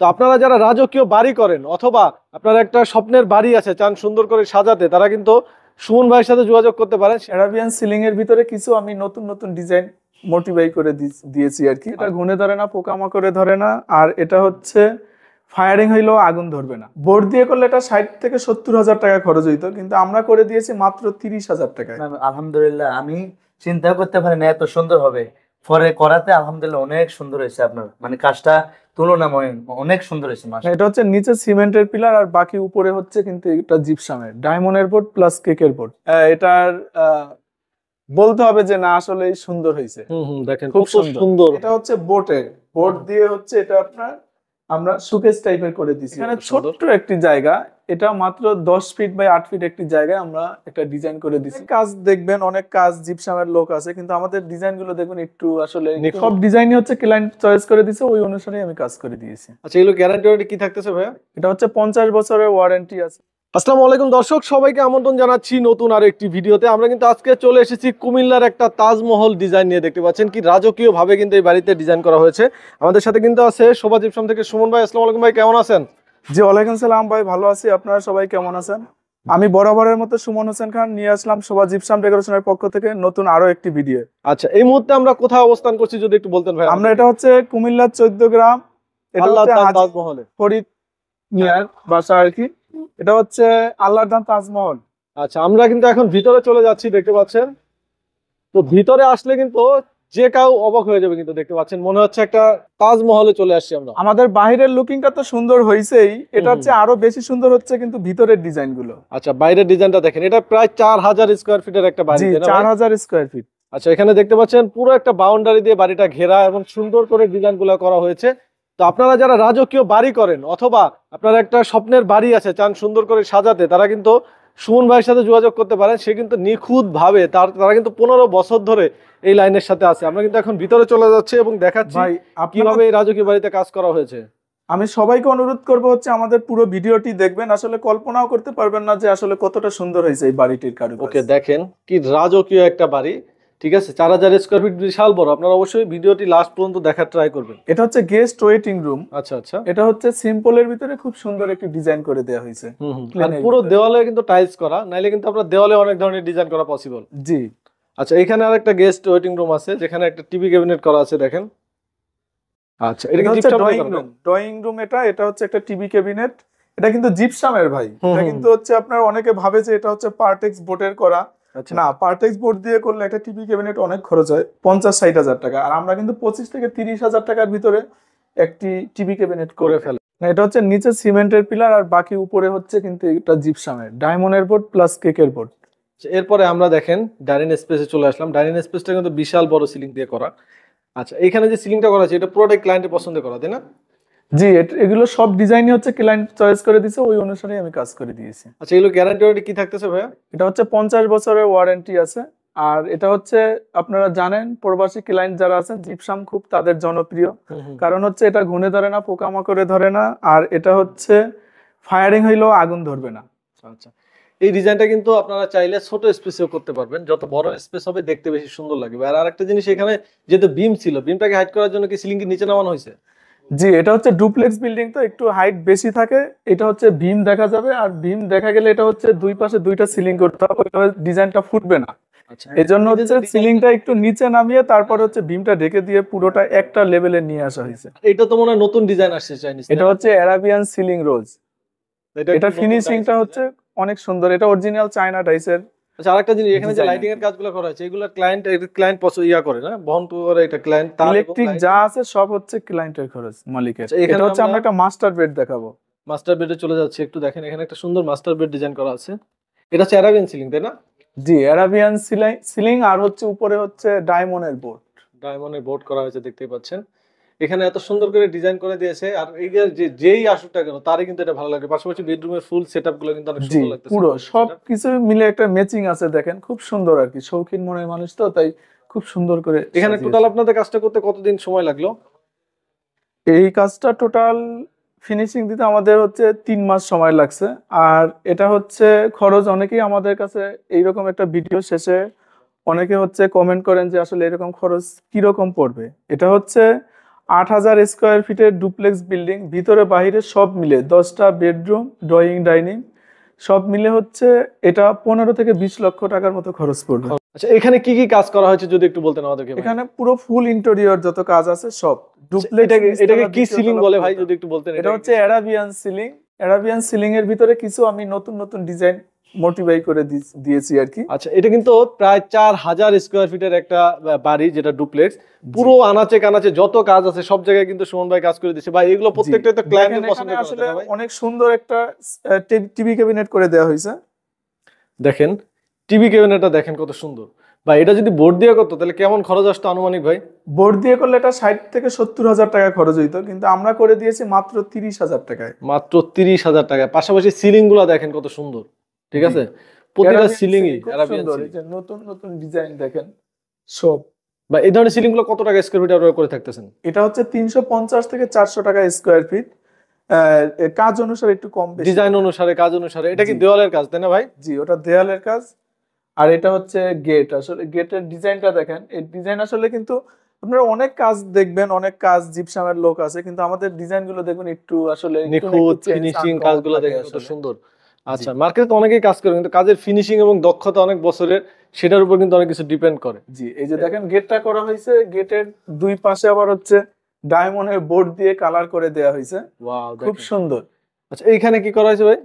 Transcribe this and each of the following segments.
তো আপনারা যারা রাজকীয় বাড়ি করেন অথবা আপনারা একটা স্বপ্নের বাড়ি আছে চান সুন্দর করে সাজাতে, তারা কিন্তু সুমন ভাইয়ের সাথে যোগাযোগ করতে পারেন। অ্যারাবিয়ান সিলিং এর ভিতরে কিছু আমি নতুন নতুন ডিজাইন মোটিফাই করে দিয়েছি আর কি। এটা ঘুনে ধরে না, পোকামাকড়ে ধরে না, আর এটা হচ্ছে ফায়ারিং হইলেও আগুন ধরবে না। বোর্ড দিয়ে করলে এটা 60 থেকে 70,000 টাকা খরচ হইতো, কিন্তু আমরা করে দিয়েছি মাত্র 30,000 টাকায়। আলহামদুলিল্লাহ, আমি চিন্তা করতে পারি না এত সুন্দর হবে। পরে করাতে আলহামদুলিল্লাহ অনেক সুন্দর হয়েছে। আপনার মানে কাজটা তুলনাময় অনেক সুন্দর হয়েছে। এটা হচ্ছে নিচে সিমেন্টের পিলার আর বাকি উপরে হচ্ছে কিন্তু এটা জিপসামের ডায়মন্ডের বোর্ড প্লাস কেকের বোর্ড। এটার বলতে হবে যে না আসলে সুন্দর হয়েছে। দেখেন খুব সুন্দর। এটা হচ্ছে বোর্ড দিয়ে হচ্ছে এটা আপনার আমরা শোকেস টাইপের করে দিয়েছি। এখানে ছোট্ট একটি জায়গা, এটা মাত্র 10 ফিট বাই 8 ফিট একটি জায়গায় আমরা একটা ডিজাইন করে দিয়েছি। কাজ দেখবেন অনেক কাজ জিপসামের লোক আছে, কিন্তু আমাদের ডিজাইন গুলো দেখুন একটু আসলে সব ডিজাইনই হচ্ছে ক্লায়েন্ট চয়েস করে দিয়েছে, ওই অনুসারে আমি কাজ করে দিয়েছি। আচ্ছা, এগুলো গ্যারান্টি কি থাকতেছে ভাইয়া? এটা হচ্ছে 50 বছরের ওয়ারেন্টি আছে। আসসালামু আলাইকুম দর্শক, সবাইকে আমন্ত্রণ জানাচ্ছি নতুন আরো একটি ভিডিওতে। আমরা কিন্তু আজকে চলে এসেছি কুমিল্লার একটা তাজমহল ডিজাইন নিয়ে। দেখতে পাচ্ছেন কি রাজকীয় ভাবে কিন্তু এই বাড়িতে ডিজাইন করা হয়েছে। আমাদের সাথে কিন্তু আছে শোভা জিপসাম থেকে সুমন ভাই। আসসালামু আলাইকুম ভাই, কেমন আছেন? জি ওয়ালাইকুম সালাম ভাই, ভালো আছি। আপনারা সবাই কেমন আছেন? আমি বরাবরের মতো সুমন হোসেন খান নিয়ে আসলাম শোভা জিপসাম ডেকোরেশনের পক্ষ থেকে নতুন আরো একটি ভিডিও। আচ্ছা, এই মুহূর্তে আমরা কোথায় অবস্থান করছি যদি একটু বলতেন ভাই? আমরা এটা হচ্ছে কুমিল্লার 14 গ্রাম, এটা হচ্ছে তাজমহলে ফরিদ মিয়ার বাসা আর কি। এটা হচ্ছে আল্লাহর দান তাজমহল। আচ্ছা, আমরা কিন্তু এখন ভিতরে চলে যাচ্ছি, দেখতে পাচ্ছেন। তো ভিতরে আসলে কিন্তু যে কেউ অবাক হয়ে যাবে, কিন্তু দেখতে পাচ্ছেন মনে হচ্ছে একটা তাজমহলে চলে আসছি আমরা। আমাদের বাইরের লুকিংটা তো সুন্দর হয়েছেই, এটা হচ্ছে আরো বেশি সুন্দর হচ্ছে কিন্তু ভিতরের ডিজাইন গুলো। আচ্ছা, বাইরের ডিজাইনটা দেখেন, এটা প্রায় 4000 স্কয়ার ফিটের একটা বাড়ি। 4000 স্কয়ার ফিট। আচ্ছা, এখানে দেখতে পাচ্ছেন পুরো একটা বাউন্ডারি দিয়ে বাড়িটা ঘেরা এবং সুন্দর করে ডিজাইন গুলো করা হয়েছে। তো আপনারা যারা রাজকীয় বাড়ি করেন অথবা আপনারা একটা স্বপ্নের বাড়ি আছে চান সুন্দর করে সাজাতে, তারা কিন্তু সুমন ভাইয়ের সাথে যোগাযোগ করতে পারেন। সে কিন্তু নিখুঁত ভাবে তারা কিন্তু 15 বছর ধরে এই লাইনের সাথে আছে। আমরা কিন্তু এখন ভিতরে চলে যাচ্ছি এবং দেখাচ্ছি কিভাবে এই রাজকীয় বাড়িতে কাজ করা হয়েছে। আমি সবাইকে অনুরোধ করবো হচ্ছে আমাদের পুরো ভিডিওটি দেখবেন, আসলে কল্পনাও করতে পারবেন না যে আসলে কতটা সুন্দর হয়েছে এই বাড়িটির কারুকাজ। ওকে, দেখেন কি রাজকীয় একটা বাড়ি, ঠিক আছে। 4000 স্কয়ার ফিট, বিশাল বড়। আপনারা অবশ্যই ভিডিওটি লাস্ট পর্যন্ত দেখার ট্রাই করবেন। এটা হচ্ছে গেস্ট ওয়েটিং রুম। আচ্ছা আচ্ছা, এটা হচ্ছে সিম্পলের ভিতরে খুব সুন্দর একটি ডিজাইন করে দেওয়া হয়েছে। পুরো দেওয়ালে কিন্তু টাইলস করা, নাইলে কিন্তু আপনার দেওয়ালে অনেক ধরনের ডিজাইন করা পসিবল। জি। আচ্ছা, এখানে আরেকটা গেস্ট ওয়েটিং রুম আছে যেখানে একটা টিভি ক্যাবিনেট করা আছে, দেখেন। আচ্ছা, এটা হচ্ছে ড্রয়িং রুম। এটা হচ্ছে একটা টিভি ক্যাবিনেট। এটা কিন্তু জিপসামের ভাই। এটা কিন্তু হচ্ছে আপনার অনেকে ভাবে যে এটা হচ্ছে পার্টেক্স বোর্ডের করা। না, পার্টেক্স বোর্ড দিয়ে করলে একটা টিভি ক্যাবিনেট অনেক খরচ হয়, 50-60 হাজার টাকা। আর আমরা কিন্তু 25 থেকে 30 হাজার টাকার ভিতরে একটি টিভি ক্যাবিনেট করে ফেলে। এটা হচ্ছে নিচে সিমেন্টের পিলার আর বাকি উপরে হচ্ছে কিন্তু এটা জিপসামের ডায়মন্ডের বোর্ড প্লাস কেকের বোর্ড। এরপরে আমরা দেখেন ডাইনিং স্পেসে চলে আসলাম। ডাইনিং স্পেসটা কিন্তু বিশাল বড় সিলিং দিয়ে করা। আচ্ছা, এখানে যে সিলিংটা করা আছে এটা পুরোটাই ক্লায়েন্টের পছন্দ করা, তাই না? জি, এগুলো সব ডিজাইনই হচ্ছে ক্লায়েন্ট চয়েস করে দিয়েছে, ওই অনুসারে আমি কাজ করে দিয়েছি। আচ্ছা, এগুলো গ্যারান্টি কি থাকতেছে ভাইয়া? এটা হচ্ছে 50 বছরের ওয়ারেন্টি আছে। আর এটা হচ্ছে আপনারা জানেন প্রবাসী ক্লায়েন্ট যারা আছে জিপসাম খুব তাদের জনপ্রিয়, কারণ হচ্ছে এটা ঘুনে ধরে না, পোকামাকড়ে ধরে না, আর এটা হচ্ছে ফায়ারিং হইলেও আগুন ধরবে না। আচ্ছা, এই ডিজাইনটা কিন্তু আপনারা চাইলে ছোট স্পেসেও করতে পারবেন, যত বড় স্পেস হবে দেখতে বেশি সুন্দর লাগবে। আর আরেকটা জিনিস, এখানে যেহেতু বিম ছিল, বিমটাকে হাইড করার জন্য কি সিলিং কি নিচে নামানো হয়েছে? জি, এটা হচ্ছে ডুপ্লেক্স বিল্ডিং, তো একটু হাইট বেশি থাকে। এটা হচ্ছে বিম দেখা যাবে, আর বিম দেখা গেলে এটা হচ্ছে দুই পাশে দুইটা সিলিং করতে হবে, ডিজাইনটা ফুটবে না। আচ্ছা, এই জন্য হচ্ছে সিলিংটা একটু নিচে নামিয়ে তারপর হচ্ছে বিমটা ঢেকে দিয়ে পুরোটা একটা লেভেলে নিয়ে আসা হয়েছে। এটা তো মনে হয় নতুন ডিজাইন আসছে চাইনিজ। এটা হচ্ছে অ্যারাবিয়ান সিলিং রোজ। এটা ফিনিশিংটা হচ্ছে অনেক সুন্দর, এটা অরিজিনাল চায়না টাইসের। আচ্ছা, আরেকটা জিনিস, এখানে যে লাইটিং এর কাজগুলো করা আছে এগুলো ক্লায়েন্ট পছন্দ করে না, বহন করে এটা ক্লায়েন্ট। ইলেকট্রিক যা আছে সব হচ্ছে ক্লায়েন্টের খরচ, মালিকের। এটা হচ্ছে আমরা একটা মাস্টার বেড দেখাবো। মাস্টার বেডে চলে যাচ্ছে, একটু দেখেন। এখানে একটা সুন্দর মাস্টার বেড ডিজাইন করা আছে। এটা হচ্ছে অ্যারাবিয়ান সিলিং, তাই না? জি, অ্যারাবিয়ান সিলিং আর হচ্ছে উপরে হচ্ছে ডায়মন্ডের বোর্ড করা হয়েছে, দেখতেই পাচ্ছেন। এখানে এত সুন্দর করে ডিজাইন করে দিয়েছে, আর এই যে যেই আসুকটা কেন তারই কিন্তু এটা ভালো লাগে। পাশাপাশি বেডরুমের ফুল সেটআপ গুলো কিন্তু অনেক সুন্দর লাগতেছে। পুরো সবকিছু মিলে একটা ম্যাচিং আছে, দেখেন খুব সুন্দর আর কি। শৌখিন মনের মানুষ তো, তাই খুব সুন্দর করে। এখানে টোটাল আপনাদের কাজটা করতে কতদিন সময় লাগলো? এই কাজটা টোটাল ফিনিশিং দিতে আমাদের হচ্ছে 3 মাস সময় লাগছে। আর এটা হচ্ছে খরচ, অনেকেই আমাদের কাছে এইরকম একটা ভিডিও শেষে অনেকে হচ্ছে কমেন্ট করেন যে আসলে এরকম খরচ কিরকম পড়বে। এটা হচ্ছে 8,000 স্কোয়ার ফিটের ডুপ্লেক্স বিল্ডিং, ভিতরে বাইরে সব মিলে 10টা বেডরুম, ড্রয়িং, ডাইনিং সব মিলে হচ্ছে এটা 15 থেকে 20 লক্ষ টাকার মতো খরচ পড়বে। আচ্ছা, এখানে কি কি কাজ করা হয়েছে যদি একটু বলতেন আমাদেরকে ভাই? এখানে পুরো ফুল ইন্টেরিয়র যত কাজ আছে সব এটাকে কি সিলিং বলে ভাই যদি একটু বলতেন? এটা হচ্ছে অ্যারাবিয়ান সিলিং। অ্যারাবিয়ান সিলিং এর ভিতরে কিছু আমি নতুন নতুন ডিজাইন মোটিফাই করে দিয়েছি আর কি। আচ্ছা, এটা কিন্তু প্রায় 4000 স্কোয়ার ফিটের একটা বাড়ি, যেটা ডুপ্লেক্স। পুরো আনাচে কানাচে যত কাজ আছে সব জায়গায় কিন্তু সুমন ভাই কাজ করে দিচ্ছে ভাই। এগুলো প্রত্যেকটা তো ক্লায়েন্টের পছন্দ করে আসলে ভাই। অনেক সুন্দর একটা টিভি ক্যাবিনেট করে দেওয়া হয়েছে। দেখেন টিভি ক্যাবিনেটটা দেখেন কত সুন্দর ভাই। এটা যদি বোর্ড দিয়ে করতো তাহলে কেমন খরচ আসতো আনুমানিক ভাই? বোর্ড দিয়ে করলে এটা 60 থেকে 70,000 টাকা খরচ হইতো, কিন্তু আমরা করে দিয়েছি মাত্র 30,000 টাকায়। মাত্র 30,000 টাকায়। পাশাপাশি সিলিং গুলা দেখেন কত সুন্দর, ঠিক আছে? প্রতিটা সিলিংই আরাবিয়ান সিলিং। নতুন নতুন ডিজাইন দেখেন সব। বা এই ধরনের সিলিং গুলো কত টাকা স্কয়ার ফিট আপনারা করে থাকতেছেন? এটা হচ্ছে 350 থেকে 400 টাকা স্কোয়ার ফিট। কাজ অনুসারে একটু কম বেশি, ডিজাইন অনুসারে, কাজ অনুসারে। এটা কি দেওয়ালের কাজ তাই না ভাই? জি, ওটা দেয়ালের কাজ। আর এটা হচ্ছে গেট। আসলে গেটের ডিজাইনটা দেখেন, এই ডিজাইন আসলে কিন্তু আপনারা অনেক কাজ দেখবেন, অনেক কাজ জিপসামের লোক আছে, কিন্তু আমাদের ডিজাইন গুলো দেখবেন একটু আসলে নিখুঁত ফিনিশিং, কাজগুলো দেখেন কত সুন্দর। আচ্ছা, মার্কেটে তো অনেকেই কাজ করে, কিন্তু কাজের ফিনিশিং এবং দক্ষতা অনেক বছরের, সেটার উপর কিন্তু অনেক কিছু ডিপেন্ড করে। জি, এই যে দেখেন গেটটা করা হয়েছে, গেটের দুই পাশে আবার হচ্ছে ডায়মন্ডের বোর্ড দিয়ে কালার করে দেয়া হয়েছে। ওয়াও, খুব সুন্দর। আচ্ছা, এইখানে কি করা হয়েছে ভাই?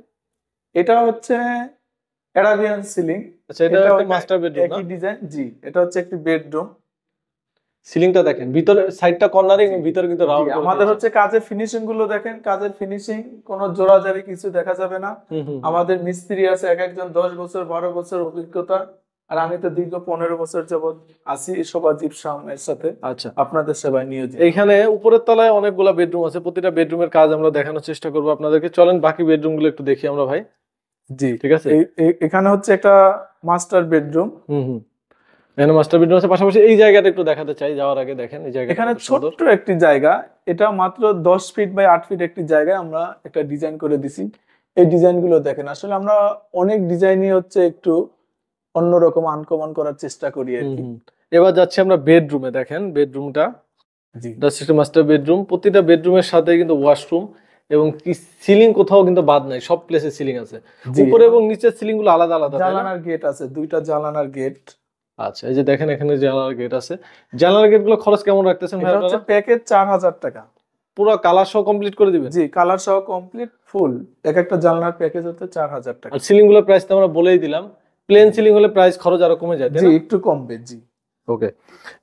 এটা হচ্ছে অ্যারাবিয়ান সিলিং। আচ্ছা, এটা একটা মাস্টার বেডরুম না? একই ডিজাইন। জি, এটা হচ্ছে একটি বেডরুম। সিলিংটা দেখেন, ভিতরে সাইডটা কর্নারিং, ভিতরে কিন্তু রাউন্ড। আমাদের হচ্ছে কাজের ফিনিশিং গুলো দেখেন, কাজের ফিনিশিং কোনো জোড়াজারি কিছু দেখা যাবে না। আমাদের মিস্ত্রি আছে এক একজন 10 বছর 12 বছর অভিজ্ঞতা, আর আমি তো দীর্ঘ 15 বছর যাবত আছি সবার জিপসামের সাথে। আচ্ছা, আপনাদের সেবায় নিয়োজিত। এইখানে উপরের তলায় অনেকগুলা বেডরুম আছে, প্রতিটা বেডরুমের কাজ আমরা দেখানোর চেষ্টা করবো আপনাদেরকে। চলেন বাকি বেডরুম গুলো একটু দেখি আমরা ভাই। জি, ঠিক আছে। এখানে হচ্ছে একটা মাস্টার বেডরুম। এখানে মাস্টার বেডরুম আছে। পাশাপাশি এই জায়গাটা একটু দেখাতে চাই যাওয়ার আগে। দেখেন এই জায়গাটা এখানে কত সুন্দর। ছোট্ট একটি জায়গা, এটা মাত্র 10 ফিট বাই 8 ফিট একটি জায়গায় আমরা একটা ডিজাইন করে দিছি। এই ডিজাইন গুলো দেখেন, আসলে আমরা অনেক ডিজাইনই হচ্ছে একটু অন্যরকম আনকমন করার চেষ্টা করি আর কি। এবার যাচ্ছি আমরা বেডরুমে। দেখেন বেডরুমটা, জি, মাস্টার বেডরুম। প্রতিটা বেডরুমের সাথে কিন্তু ওয়াশরুম এবং সিলিং কোথাও কিন্তু বাদ নাই, সব প্লেসে সিলিং আছে। উপরে এবং নিচের সিলিং গুলো আলাদা আলাদা। জানালার গেট আছে, দুইটা জানালার গেট। আচ্ছা, এই যে দেখেন এখানে জানালার গেট আছে। জানালার গেট গুলো খরচ কেমন রাখতেছেন ভাই এটা হচ্ছে আপনারা? প্যাকেজ 4,000 টাকা। পুরো কালার সহ কমপ্লিট করে দিবেন? জি, কালার সহ কমপ্লিট ফুল। এক একটা জানলার প্যাকেজ হচ্ছে 4,000 টাকা। আর সিলিং গুলোর প্রাইস তো আমরা বলেই দিলাম। প্লেন সিলিং হলে প্রাইস খরচ আরো কমে যায়, তাই জি, না? একটু কমবে। জি, ওকে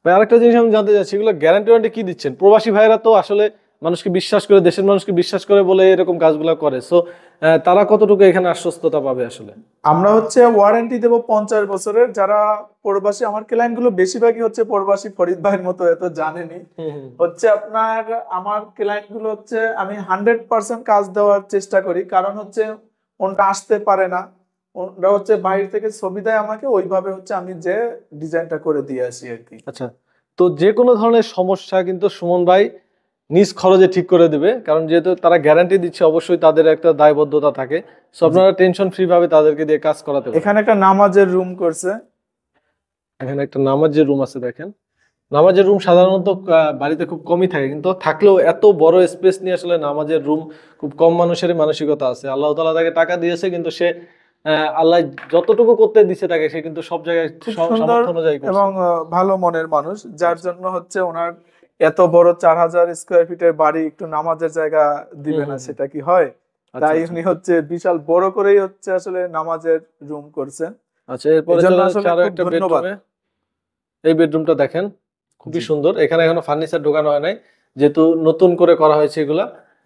ভাই, আরেকটা জিনিস আমি জানতে চাচ্ছি, এগুলো গ্যারান্টি ওয়ারেন্টি কি দিচ্ছেন? প্রবাসী ভাইরা তো আসলে মানুষকে বিশ্বাস করে, দেশের মানুষকে বিশ্বাস করে বলে এরকম কাজগুলো করে। সো তারা কতটুকু এখানে আশ্বস্ততা পাবে আসলে? আমরা হচ্ছে ওয়ারেন্টি দেব 50 বছরের। যারা প্রবাসী, আমার ক্লায়েন্ট গুলো বেশিরভাগই হচ্ছে প্রবাসী, ফরিদ ভাইয়ের মতো এত জানেনি। হচ্ছে আপনার আমার ক্লায়েন্ট গুলো হচ্ছে আমি 100% কাজ দেওয়ার চেষ্টা করি, কারণ হচ্ছে ওনটা আসতে পারে না, ওরা হচ্ছে বাইরে থেকে ছবি দেয় আমাকে, ওইভাবে হচ্ছে আমি যে ডিজাইনটা করে দিয়ে আসি আর কি। আচ্ছা, তো যে কোনো ধরনের সমস্যা কিন্তু সুমন ভাই নিজ খরচে ঠিক করে দিবে, কারণ যেহেতু তারা গ্যারান্টি দিচ্ছে অবশ্যই তাদের একটা দায়বদ্ধতা থাকে। সো আপনারা টেনশন ফ্রি ভাবে তাদেরকে দিয়ে কাজ করাতে পারেন। এখানে একটা নামাজের রুম করছে। এখানে একটা নামাজের রুম আছে। দেখেন নামাজের রুম সাধারণত বাড়িতে খুব কমই থাকে, কিন্তু থাকলেও এত বড় স্পেস নিয়ে আসলে নামাজের রুম খুব কম মানুষেরই মানসিকতা আছে। আল্লাহ তাআলা তাকে টাকা দিয়েছে, কিন্তু সে আল্লাহ যতটুকু করতে দিচ্ছে তাকে, সে কিন্তু সব জায়গায় সামর্থ্য অনুযায়ী করছে। এবং ভালো মনের মানুষ, যার জন্য হচ্ছে ওনার এত বড় 4,000 স্কোয়ার ফিটের বাড়ি একটু নামাজের জায়গা দিবে না, সেটা কি হয়? তাই উনি হচ্ছে বিশাল বড় করেই হচ্ছে আসলে নামাজের রুম করছেন। আচ্ছা, এরপরে আরো একটা বেডরুমে। এই বেডরুমটা দেখেন খুবই সুন্দর। এখানে এখনো ফার্নিচার ঢোকানো হয় নাই, যেহেতু নতুন করে করা হয়েছে এগুলা,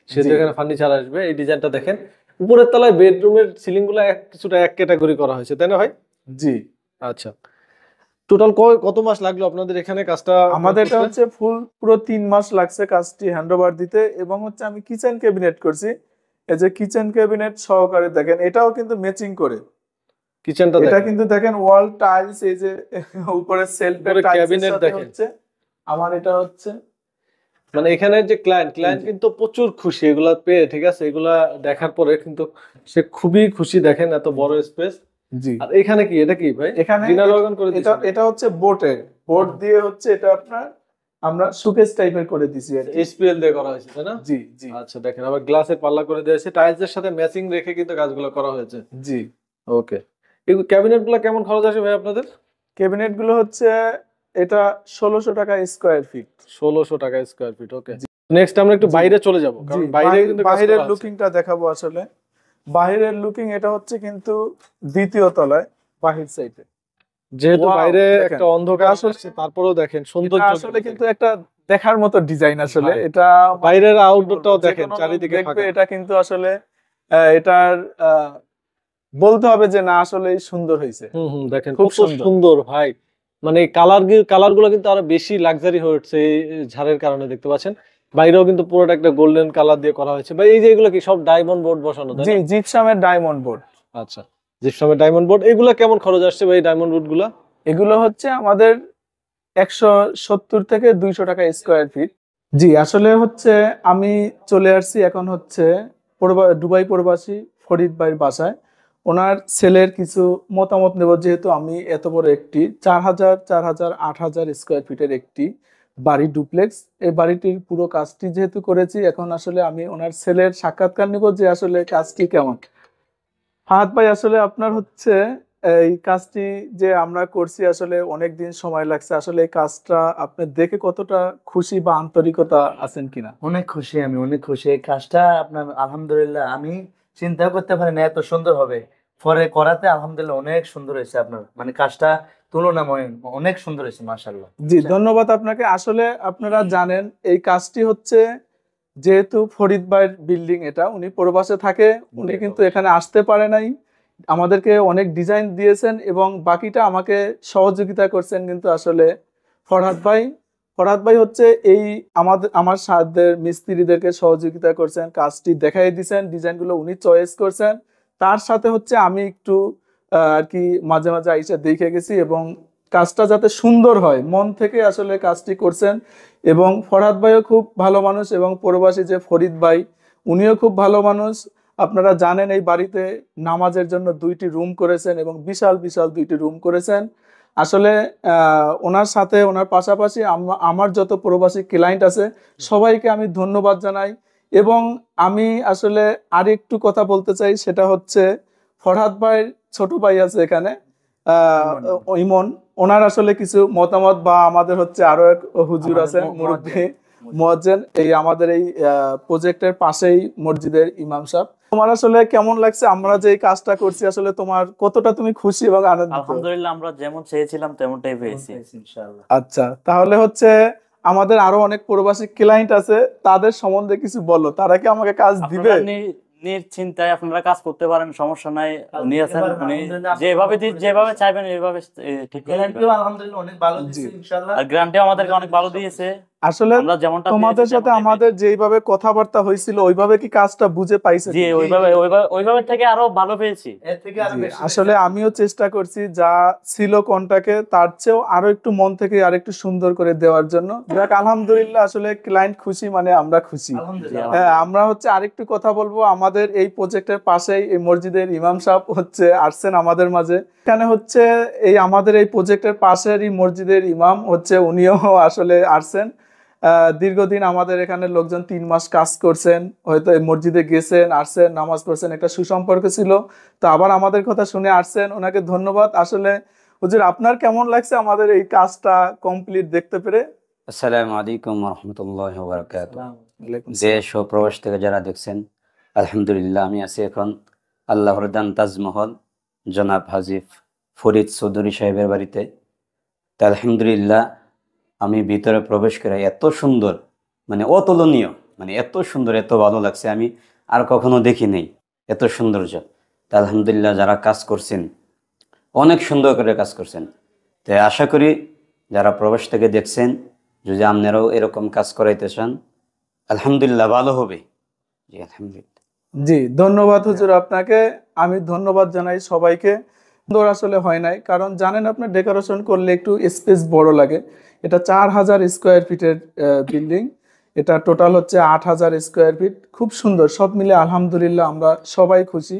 সেহেতু এখানে ফার্নিচার আসবে। এই ডিজাইনটা দেখেন, উপরের তলায় বেডরুমের সিলিং গুলা কিছুটা এক ক্যাটাগরি করা হয়েছে, তাই না ভাই? জি। আচ্ছা, টোটাল কত মাস লাগলো আপনাদের এখানে কাজটা? আমাদের এটা হচ্ছে পুরো 3 মাস লাগছে কাজটি হ্যান্ডওভার দিতে। এবং হচ্ছে আমি কিচেন ক্যাবিনেট করছি, এই যে কিচেন ক্যাবিনেট সহকারে দেখেন, এটাও কিন্তু ম্যাচিং করে। কিচেনটা এটা কিন্তু দেখেন ওয়াল টাইলস, এই যে উপরে সেলফের ক্যাবিনেট দেখেন। আমার এটা হচ্ছে মানে এখানে যে ক্লায়েন্ট কিন্তু প্রচুর খুশি এগুলা পেয়ে, ঠিক আছে? এগুলা দেখার পরে কিন্তু সে খুবই খুশি। দেখেন এত বড় স্পেস। জি। আর এখানে কি, এটা কি ভাই? এখানে ডিনার অর্গান করে দিয়েছেন? এটা হচ্ছে বোট দিয়ে হচ্ছে এটা আপনার আমরা শোকেস টাইপের করে দিছি আর কি। এসপিএল দিয়ে করা হয়েছে তাই না? জি জি আচ্ছা, দেখেন আবার গ্লাসের পাল্লা করে দিয়েছে, টাইলস এর সাথে ম্যাচিং রেখে কিন্তু কাজগুলো করা হয়েছে। জি। ওকে, এই ক্যাবিনেট গুলো কেমন খরচ আসে ভাই আপনাদের? ক্যাবিনেট গুলো হচ্ছে এটা 1600 টাকা স্কোয়ার ফিট। 1600 টাকা স্কয়ার ফিট। ওকে, নেক্সট আমরা একটু বাইরে চলে যাব, কারণ বাইরে কিন্তু বাইরের লুকিংটা দেখাবো আসলে। বাইরের লুকিং এটা হচ্ছে কিন্তু দ্বিতীয় তলায় বাহির সাইডে, যেহেতু Wow, বাইরে দেখেন। একটা অন্ধকার আসছে, তারপরেও দেখেন সৌন্দর্য আসলে কিন্তু একটা দেখার মতো ডিজাইন আসলে। হ্যাঁ। এটা বাইরের আউটডোরটাও যে দেখেন, কোনো লোক চারিদিকে দেখবে ফাঁকা। এটা কিন্তু আসলে এটার বলতে হবে যে না আসলেই সুন্দর হয়েছে। দেখেন খুব কত সুন্দর ভাই, মানে কালার গুলো কিন্তু আরো বেশি লাক্সারি হয়ে উঠছে এই ঝাড়ের কারণে। দেখতে পাচ্ছেন বাইরেও কিন্তু পুরোটা একটা গোল্ডেন কালার দিয়ে করা হয়েছে ভাই। এই যে এগুলো কি সব ডায়মন্ড বোর্ড বসানো তাই জি, না? জিপসামের ডায়মন্ড বোর্ড। আচ্ছা, জিপসামের ডায়মন্ড বোর্ড। এগুলো কেমন খরচ আসছে ভাই ডায়মন্ড বোর্ড গুলা? এগুলো হচ্ছে আমাদের 170 থেকে 200 টাকা স্কোয়ার ফিট। জি, আসলে হচ্ছে আমি চলে আসছি এখন হচ্ছে দুবাই প্রবাসী ফরিদ ভাইয়ের বাসায়। ওনার ছেলের কিছু মতামত নেব, যেহেতু আমি এত বড় একটি 4000 4000 8000 স্কোয়ার ফিটের একটি বাড়ি ডুপ্লেক্স, এই বাড়িটির পুরো কাজটি যেহেতু করেছি, এখন আসলে আমি ওনার ছেলের সাক্ষাৎকার নিব যে আসলে কাজটি কেমন। ফাহাদ ভাই, আসলে আপনার হচ্ছে এই কাজটি যে আমরা করছি আসলে অনেক দিন সময় লাগছে, আসলে এই কাজটা আপনি দেখে কতটা খুশি বা আন্তরিকতা আছেন কিনা? অনেক খুশি, আমি অনেক খুশি। এই কাজটা আপনার আলহামদুলিল্লাহ আমি চিন্তাও করতে পারি না এত সুন্দর হবে। পরে করাতে আলহামদুলিল্লাহ অনেক সুন্দর হয়েছে আপনার, মানে কাজটা তুলনাময় অনেক সুন্দর হয়েছে মাশাআল্লাহ। জি, ধন্যবাদ আপনাকে। আসলে আপনারা জানেন এই কাজটি হচ্ছে, যেহেতু ফরিদ ভাইয়ের বিল্ডিং এটা, উনি প্রবাসে থাকে, উনি কিন্তু এখানে আসতে পারে নাই, আমাদেরকে অনেক ডিজাইন দিয়েছেন এবং বাকিটা আমাকে সহযোগিতা করছেন কিন্তু আসলে ফরহাদ ভাই। ফরহাদ ভাই হচ্ছে এই আমার সাথে মিস্ত্রিদেরকে সহযোগিতা করছেন, কাজটি দেখাই দিয়েছেন, ডিজাইনগুলো উনি চয়েস করছেন। তার সাথে হচ্ছে আমি একটু আর কি মাঝে মাঝে আইসা দেখে গেছি এবং কাজটা যাতে সুন্দর হয় মন থেকে আসলে কাজটি করছেন। এবং ফরহাদ ভাইও খুব ভালো মানুষ এবং প্রবাসী যে ফরিদ ভাই, উনিও খুব ভালো মানুষ। আপনারা জানেন এই বাড়িতে নামাজের জন্য 2টি রুম করেছেন এবং বিশাল বিশাল 2টি রুম করেছেন। আসলে ওনার সাথে ওনার পাশাপাশি আমার যত প্রবাসী ক্লায়েন্ট আছে সবাইকে আমি ধন্যবাদ জানাই। এবং আমি আসলে আরেকটু কথা বলতে চাই, সেটা হচ্ছে ফরহাদ ভাইয়ের ছোট ভাই আছে এখানে, ইমন, ওনার আসলে কিছু মতামত, বা আমাদের হচ্ছে আরো এক হুজুর আছে মুরব্বী মুয়াজ্জিন, এই আমাদের এই প্রজেক্টের পাশেই মসজিদের ইমাম সাহেব। তোমার আসলে কেমন লাগছে আমরা যে এই কাজটা করছি, আসলে তোমার কতটা তুমি খুশি এবং আনন্দিত? আলহামদুলিল্লাহ, আমরা যেমন চেয়েছিলাম তেমনটাই পেয়েছি ইনশাআল্লাহ। আচ্ছা, তাহলে হচ্ছে আমাদের আরো অনেক প্রবাসী ক্লায়েন্ট আছে, তাদের সম্বন্ধে কিছু বলো, তারা কি আমাকে কাজ দিবে? আপনারা নিশ্চিন্তায় আপনারা কাজ করতে পারেন, সমস্যা নাই। উনি আছেন, উনি যেভাবে চাইবেন এইভাবে ঠিক করে দিবেন। গ্যারান্টিও আলহামদুলিল্লাহ অনেক ভালো দিচ্ছে ইনশাআল্লাহ। আর গ্যারান্টিও আমাদেরকে অনেক ভালো দিয়েছে। আসলে আমরা যেমনটা তোমাদের পেয়েছি সাথে তেমনটাই আমাদের যেইভাবে কথাবার্তা হয়েছিল ওইভাবে কি কাজটা বুঝে পাইছে? জি, ওইভাবে থেকে আরো ভালো পেয়েছি। এর থেকে আরো জি, বেশি আসলে আমিও চেষ্টা করছি যা ছিল কন্টাকে তার চেয়েও আরো একটু মন থেকে আর একটু সুন্দর করে দেওয়ার জন্য। যাক, আলহামদুলিল্লাহ, আসলে ক্লায়েন্ট খুশি মানে আমরা খুশি। আলহামদুলিল্লাহ। হ্যাঁ, আমরা হচ্ছে আরেকটু কথা বলবো। আমাদের এই প্রজেক্টের পাশেই এই মসজিদের ইমাম সাহেব হচ্ছে আসছেন আমাদের মাঝে। এখানে হচ্ছে এই আমাদের এই প্রজেক্টের পাশেরই মসজিদের ইমাম হচ্ছে, উনিও আসলে আসছেন। দীর্ঘদিন আমাদের এখানে লোকজন 3 মাস কাজ করছেন, হয়তো এই মসজিদে গেছেন, আসছেন, নামাজ পড়ছেন, একটা সুসম্পর্ক ছিল, তো আবার আমাদের কথা শুনে আসছেন, ওনাকে ধন্যবাদ। আসলে হুজুর, আপনার কেমন লাগছে আমাদের এই কাজটা কমপ্লিট দেখতে পেরে? আসসালামু আলাইকুম রহমতুল্লাহ বারাকাতুহু। দেশ ও প্রবাস থেকে যারা দেখছেন, আলহামদুলিল্লাহ আমি আছি এখন আল্লাহর দান তাজমহল জনাব হাজিফ ফরিদ চৌধুরী সাহেবের বাড়িতে। তা আলহামদুলিল্লাহ আমি ভিতরে প্রবেশ করে এত সুন্দর, মানে অতুলনীয়, মানে এত সুন্দর, এত ভালো লাগছে, আমি আর কখনো দেখি নেই এত সৌন্দর্য। তা আলহামদুলিল্লাহ যারা কাজ করছেন অনেক সুন্দর করে কাজ করছেন। তাই আশা করি যারা প্রবাস থেকে দেখছেন, যদি আপনারাও এরকম কাজ করাইতে চান, আলহামদুলিল্লাহ ভালো হবে। জি আলহামদুলিল্লাহ। জি, ধন্যবাদ হুজুর আপনাকে। আমি ধন্যবাদ জানাই সবাইকে। সুন্দর আসলে হয় নাই, কারণ জানেন আপনার ডেকোরেশন করলে একটু স্পেস বড় লাগে। এটা 4000 স্কোয়ার ফিটের বিল্ডিং, এটা টোটাল হচ্ছে 8000 স্কোয়ার ফিট। খুব সুন্দর, সব মিলে আলহামদুলিল্লাহ আমরা সবাই খুশি।